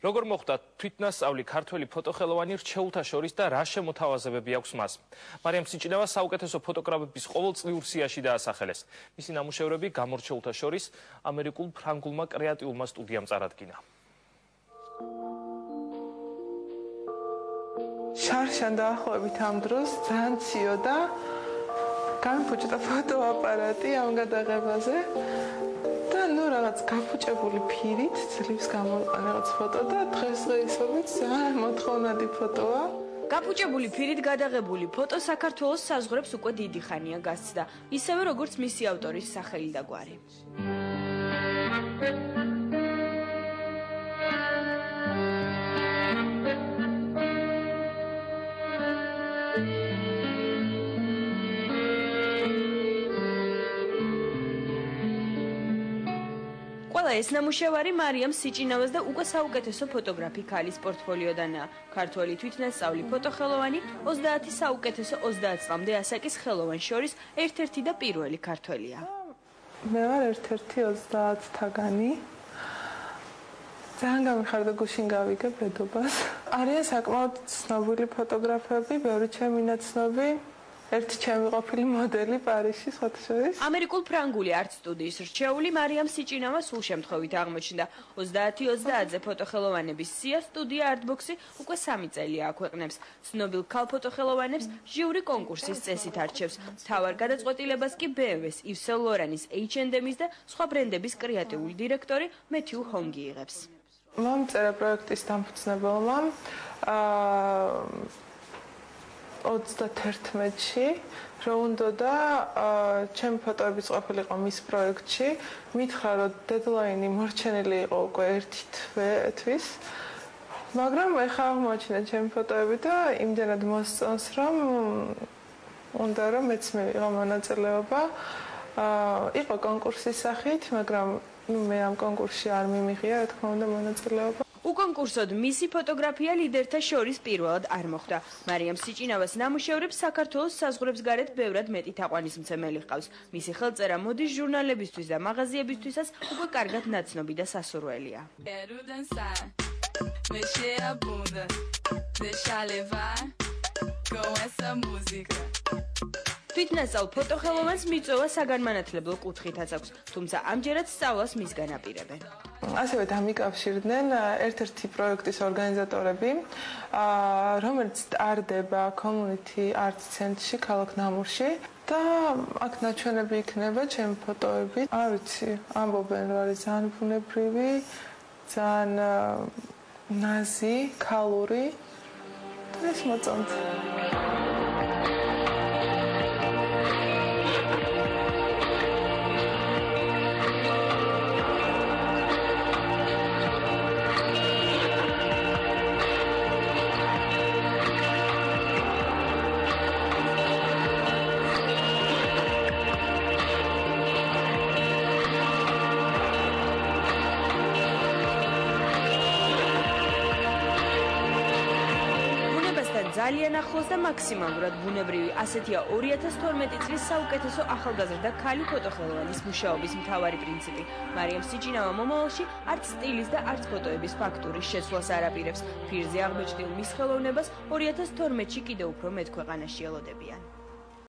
როგორ მოხდა თვითნასწავლი ქართველი ფოტოხელოვანი რჩეულთა შორის და რა შემოთავაზებები აქვს მას? მარიამ სიჭინავა საუკეთესო ფოტოგრაფების ყოველწლიურ სიაში დაასახელეს. მისი ნამუშევრები გამორჩეულთა შორის ამერიკულ ფრანგულმა კრეატიულმა სტუდიამ წარადგინა. შარშან დაახლოებით ამ დროს ძალიან ციოდა გამიფუჭდა ფოტოაპარატი ამ გადაღებაზე და ნუ რაღაც გაფუჭებული ფირით ძლივს გამოიყო რაღაც ფოტო და დღესდღეობით ძალიან მოთხოვნადი ფოტოა. გაფუჭებული ფირით გადაღებული ფოტო საქართველოს საზღვრებს უკვე დიდი ხანია გასცდა, ისევე როგორც მისი ავტორის სახელი და გვარი. ეს ნამუშევარი მარიამ სიჭინავას და უკვე საუკეთესო ფოტოგრაფი ქალის პორტფოლიოდანაა. ქართველი თვითნასწავლი ფოტოხელოვანი 30 საუკეთესო 30 წლამდე ასაკის ხელოვან შორის ერთ-ერთი და პირველი ქართველია. მე ვარ ერთ-ერთი 30-თაგანი. ძალიან გამიხარდა გუშინ გავიგე ბედობას. არიან საკმაოდ ცნობილი ფოტოგრაფები, ბევრი ჩემი ნაცნობი. ერთი ჩემი ყოფილი მოდელი პარიზში შორის. ამერიკულ ფრანგული არტ სტუდიის რჩეული მარიამ სიჭინავა სულ შემთხვევით აღმოჩნდა. 30-30-ზე ფოტოხელოვანების სია სტუდია არტბოქსი უკვე 3 წელია აქვეყნებს. ცნობილ ქალ ფოტოხელოვანებს ჟიური კონკურსის წესით არჩევს. მთავარ გადაწყვეტილებას კი BMW-ს, Yves Saint Laurent-ის, H&M-ის და სხვა ბრენდების კრეატიული დირექტორი მეთიუ ჰონგი იღებს. მომწერა პროექტის დამფუძნებელმა 31-ში რომ უნდა და ჩემი ფოტოებიც ყოფილიყო მის პროექტში, მითხრა რომ დედლაინი მორჩენილი იყო უკვე 1 თვის, მაგრამ ეხლა აღმოაჩინა ჩემი ფოტოები და იმდენად მოსწონს რომ უნდა რომ მეც მივიღო მონაწილეობა. იყო კონკურსის სახით, მაგრამ მე ამ კონკურსში არ მიმიღია, რა თქმა უნდა, მონაწილეობა. უკონკურსოდ მისი ფოტოგრაფია ლიდერთა შორის პირველად არ მოხვდა. მარიამ სიჭინავას ნამუშევრებს საქართველოს საზღვრებს გარეთ ბევრად მეტი თაყვანისმცემელი ჰყავს. მისი ხელწერა მოდის ჟურნალებისთვის და მაღაზიებისთვისაც უკვე კარგად ნაცნობი და სასურველია. თვითნასწავლ ფოტოხელოვანს მიწვევა საგანმანათლებლო კუთხითაც აქვს, თუმცა ამჯერად სწავლას მისგან აპირებენ. ასევე დამიკავშირდნენ ერთ-ერთი პროექტის ორგანიზატორები, რომელიც ტარდება Community Arts Center-ში, ქალაქ ნამურში და აქ ნაჩვენები იქნება ჩემი ფოტოები. არ ვიცი, ამბობენ რომ არის ძალიან ბუნებრივი, ძალიან ნაზი, ქალური და ეს მოწონთ. ძალიან ახლოს და მაქსიმალურად ბუნებრივი, ასეთია 2012 წლის საუკეთესო ახალგაზრდა ქალი ფოტოხელოვანის მუშაობის მთავარი პრინციპი. მარიამ სიჭინავა მომავალში არც სტილის და არც ფოტოების ფაქტურის შეცვლას არ აპირებს. ფირზე აღმოჩნილ მის ხელოვნებას 2012-ში კიდევ უფრო მეტ ქვეყანაში ელოდებიან.